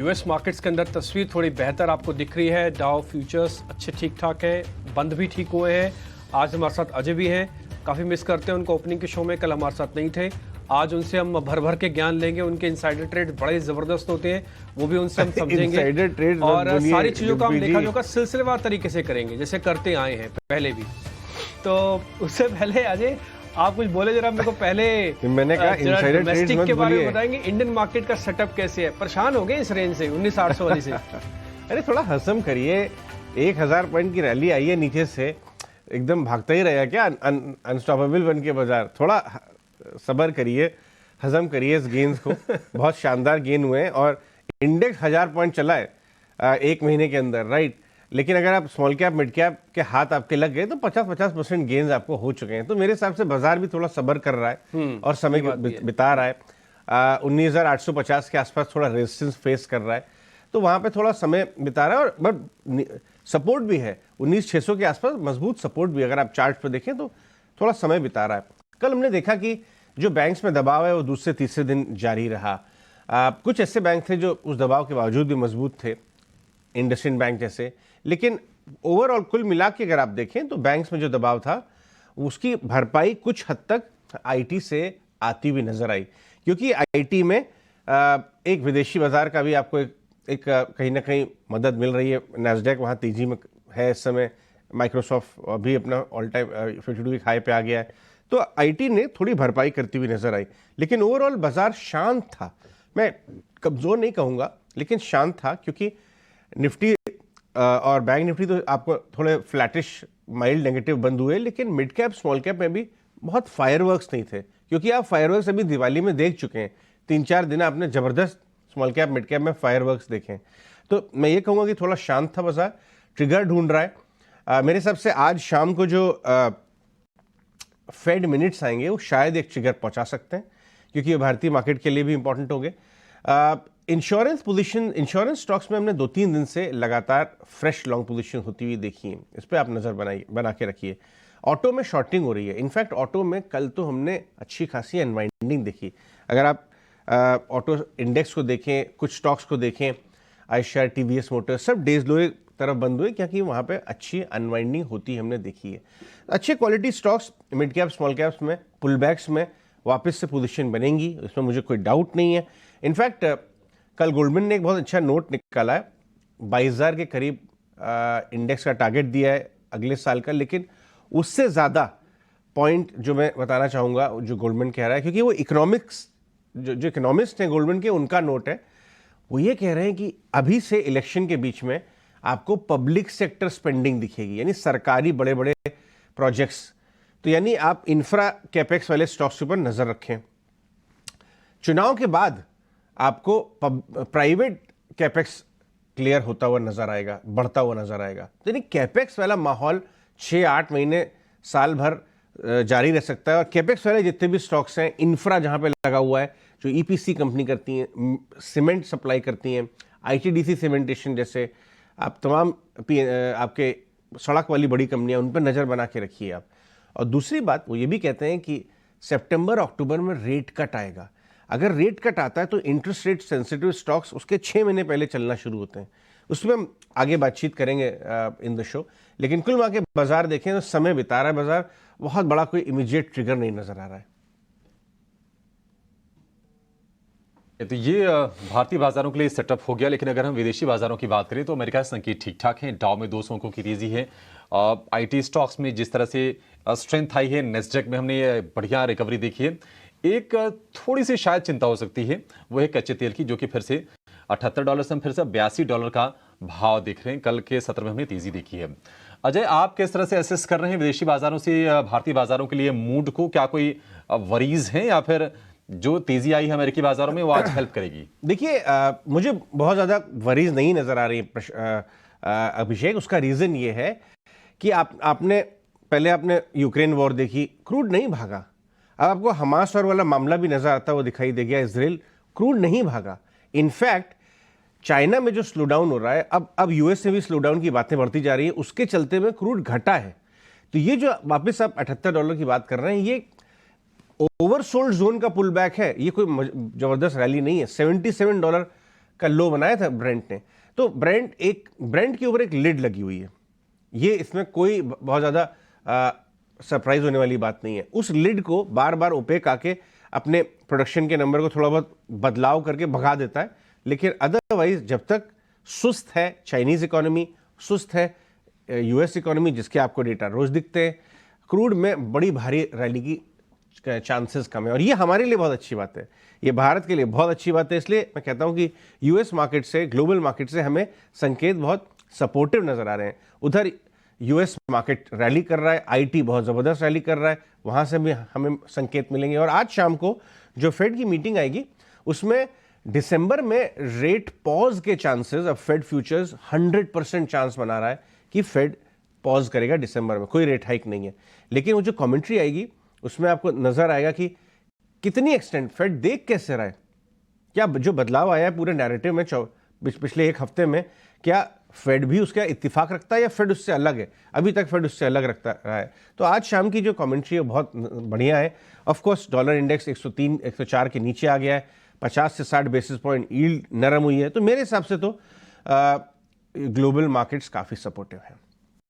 US markets के अंदर तस्वीर थोड़ी बेहतर आपको दिख रही है। डाउ फ्यूचर्स अच्छे ठीक ठाक हैं, बंद भी ठीक हुए हैं। आज हमारे साथ अजय भी हैं, काफ़ी मिस करते हैं उनको ओपनिंग के शो में, कल हमारे साथ नहीं थे। आज उनसे हम भर भर के ज्ञान लेंगे, उनके इनसाइडर ट्रेड बड़े ज़बरदस्त होते हैं, वो भी उनसे हम समझेंगे और सारी चीज़ों का हम लेखा जोखा सिलसिलेवार तरीके से करेंगे जैसे करते आए हैं पहले भी। तो उससे पहले अजय आप कुछ बोले जरा मेरे को पहले। मैंने कहा इनसाइडर डोमेस्टिक के बारे में बताएंगे, इंडियन मार्केट का सेटअप कैसे है। परेशान हो गए इस रेंज से 19,800 वाली से। अरे थोड़ा हजम करिए, 1000 पॉइंट की रैली आई है नीचे से, एकदम भागता ही रहेगा क्या अनस्टॉपेबल बन के बाजार। थोड़ा सब्र करिए, हजम करिए इस गेंस को। बहुत शानदार गेन हुए हैं और इंडेक्स 1000 पॉइंट चला है एक महीने के अंदर, राइट। लेकिन अगर आप स्मॉल कैप मिड कैप के हाथ आपके लग गए तो 50% गेन्स आपको हो चुके हैं। तो मेरे हिसाब से बाजार भी थोड़ा सब्र कर रहा है और समय बिता रहा है। 19,850 के आसपास थोड़ा रेजिस्टेंस फेस कर रहा है, तो वहां पे थोड़ा समय बिता रहा है। और बट सपोर्ट भी है 19,600 के आसपास, मजबूत सपोर्ट भी अगर आप चार्ट पर देखें तो थोड़ा समय बिता रहा है। कल हमने देखा कि जो बैंक्स में दबाव है वो दूसरे तीसरे दिन जारी रहा। कुछ ऐसे बैंक थे जो उस दबाव के बावजूद भी मजबूत थे, इंडसइंड बैंक जैसे। लेकिन ओवरऑल कुल मिला के अगर आप देखें तो बैंक्स में जो दबाव था उसकी भरपाई कुछ हद तक आईटी से आती हुई नजर आई, क्योंकि आईटी में एक विदेशी बाजार का भी आपको एक कहीं ना कहीं मदद मिल रही है। नैस्डैक वहाँ तेजी में है इस समय, माइक्रोसॉफ्ट अभी अपना ऑल टाइम 52 के हाई पे आ गया है, तो आईटी ने थोड़ी भरपाई करती हुई नजर आई। लेकिन ओवरऑल बाजार शांत था, मैं कमजोर नहीं कहूँगा लेकिन शांत था, क्योंकि निफ्टी और बैंक निफ्टी तो आपको थोड़े फ्लैटिश माइल्ड नेगेटिव बंद हुए। लेकिन मिड कैप स्मॉल कैप में भी बहुत फायरवर्क्स नहीं थे, क्योंकि आप फायरवर्क्स अभी दिवाली में देख चुके हैं। 3-4 दिन आपने जबरदस्त स्मॉल कैप मिड कैप में फायरवर्क्स देखे। तो मैं ये कहूँगा कि थोड़ा शांत था बाजार, ट्रिगर ढूंढ रहा है। मेरे हिसाब से आज शाम को जो फेड मिनट्स आएंगे वो शायद एक ट्रिगर पहुंचा सकते हैं, क्योंकि ये भारतीय मार्केट के लिए भी इंपॉर्टेंट होंगे। इंश्योरेंस पोजीशन, इंश्योरेंस स्टॉक्स में हमने 2-3 दिन से लगातार फ्रेश लॉन्ग पोजीशन होती हुई देखी है, इस पर आप नज़र बना के रखिए। ऑटो में शॉर्टिंग हो रही है, इनफैक्ट ऑटो में कल तो हमने अच्छी खासी अनवाइंडिंग देखी। अगर आप ऑटो इंडेक्स को देखें, कुछ स्टॉक्स को देखें, आयशर, टीवीएस मोटर्स, सब डेज लो तरफ बंद हुए, क्योंकि वहाँ पे अच्छी अनवाइंडिंग होती हमने देखी है। अच्छे quality stocks mid cap small caps में पुल बैक्स में वापस से पोजीशन बनेंगी, इसमें मुझे कोई डाउट नहीं है। इनफैक्ट कल गोल्डमैन ने एक बहुत अच्छा नोट निकाला है, 22,000 के करीब इंडेक्स का टारगेट दिया है अगले साल का। लेकिन उससे ज़्यादा पॉइंट जो मैं बताना चाहूँगा जो गोल्डमैन कह रहा है, क्योंकि वो इकोनॉमिक्स जो इकोनॉमिस्ट हैं गोल्डमैन के, उनका नोट है, वो ये कह रहे हैं कि अभी से इलेक्शन के बीच में आपको पब्लिक सेक्टर स्पेंडिंग दिखेगी, यानी सरकारी बड़े बड़े प्रोजेक्ट्स। तो यानी आप इंफ्रा कैपेक्स वाले स्टॉक्स के ऊपर नज़र रखें। चुनाव के बाद आपको प्राइवेट कैपेक्स क्लियर होता हुआ नजर आएगा, बढ़ता हुआ नजर आएगा। तो यानी कैपेक्स वाला माहौल 6-8 महीने साल भर जारी रह सकता है। और कैपेक्स वाले जितने भी स्टॉक्स हैं, इंफ्रा जहां पे लगा हुआ है, जो ईपीसी कंपनी करती हैं, सीमेंट सप्लाई करती हैं, आईटीडीसी सीमेंटेशन जैसे, आप तमाम आपके सड़क वाली बड़ी कंपनियां, उन पर नजर बना के रखिए आप। और दूसरी बात वो ये भी कहते हैं कि सितंबर अक्टूबर में रेट कट आएगा। अगर रेट कट आता है तो इंटरेस्ट रेट सेंसिटिव स्टॉक्स उसके 6 महीने पहले चलना शुरू होते हैं। उसमें हम आगे बातचीत करेंगे इन द शो। लेकिन कुल मिला के बाजार देखें तो समय बिता रहा है बाजार, बहुत बड़ा कोई इमीडिएट ट्रिगर नहीं नजर आ रहा है। तो ये भारतीय बाजारों के लिए सेटअप हो गया। लेकिन अगर हम विदेशी बाजारों की बात करें तो अमेरिका के संकेत ठीक ठाक हैं। डाउ में 200 अंकों की तेजी है। आईटी स्टॉक्स में जिस तरह से स्ट्रेंथ आई है, नेस्डैक में हमने ये बढ़िया रिकवरी देखी है। एक थोड़ी सी शायद चिंता हो सकती है वो है कच्चे तेल की, जो कि फिर से $78 से हम फिर से $82 का भाव देख रहे हैं। कल के सत्र में हमने तेजी देखी है। अजय, आप किस तरह से असेस कर रहे हैं विदेशी बाजारों से भारतीय बाजारों के लिए मूड को? क्या कोई वरीज हैं या फिर जो तेजी आई है अमेरिकी बाजारों में वो आज हेल्प करेगी? देखिए, मुझे बहुत ज्यादा वरीज नहीं नजर आ रही अभिषेक। उसका रीजन ये है कि आपने यूक्रेन वॉर देखी, क्रूड नहीं भागा। अब आपको हमास और वाला मामला भी नजर आता वो दिखाई दे गया, इजराइल, क्रूड नहीं भागा। इनफैक्ट चाइना में जो स्लो डाउन हो रहा है, अब यूएस से भी स्लो डाउन की बातें बढ़ती जा रही है, उसके चलते में क्रूड घटा है। तो ये जो वापस आप $78 की बात कर रहे हैं, ये ओवरसोल्ड जोन का पुल बैक है, ये कोई जबरदस्त रैली नहीं है। $77 का लो बनाया था ब्रेंट ने। तो ब्रेंट के ऊपर एक लिड लगी हुई है, ये इसमें कोई बहुत ज़्यादा सरप्राइज होने वाली बात नहीं है। उस लिड को बार बार ओपेक आके अपने प्रोडक्शन के नंबर को थोड़ा बहुत बदलाव करके भगा देता है, लेकिन अदरवाइज जब तक सुस्त है चाइनीज़ इकोनॉमी, सुस्त है यूएस इकोनॉमी जिसके आपको डेटा रोज दिखते हैं, क्रूड में बड़ी भारी रैली की चांसेस कम है। और ये हमारे लिए बहुत अच्छी बात है, ये भारत के लिए बहुत अच्छी बात है। इसलिए मैं कहता हूं कि यूएस मार्केट से, ग्लोबल मार्केट से हमें संकेत बहुत सपोर्टिव नजर आ रहे हैं। उधर यूएस मार्केट रैली कर रहा है, आईटी बहुत ज़बरदस्त रैली कर रहा है, वहाँ से भी हमें संकेत मिलेंगे। और आज शाम को जो फेड की मीटिंग आएगी उसमें दिसंबर में रेट पॉज के चांसेस, अब फेड फ्यूचर्स 100% चांस बना रहा है कि फेड पॉज करेगा दिसंबर में, कोई रेट हाइक नहीं है। लेकिन वो जो कमेंट्री आएगी उसमें आपको नजर आएगा कि कितनी एक्सटेंट फेड देख कैसे रहा है, क्या जो बदलाव आया है पूरे नैरेटिव में पिछले एक हफ्ते में, क्या फेड भी उसका इत्तेफाक रखता है या फेड उससे अलग है। अभी तक फेड उससे अलग रखता रहा है। तो आज शाम की जो कमेंट्री है बहुत बढ़िया है। ऑफ कोर्स डॉलर इंडेक्स 103 104 के नीचे आ गया है, 50 से 60 बेसिस पॉइंट यील्ड नरम हुई है। तो मेरे हिसाब से तो ग्लोबल मार्केट्स काफ़ी सपोर्टिव हैं।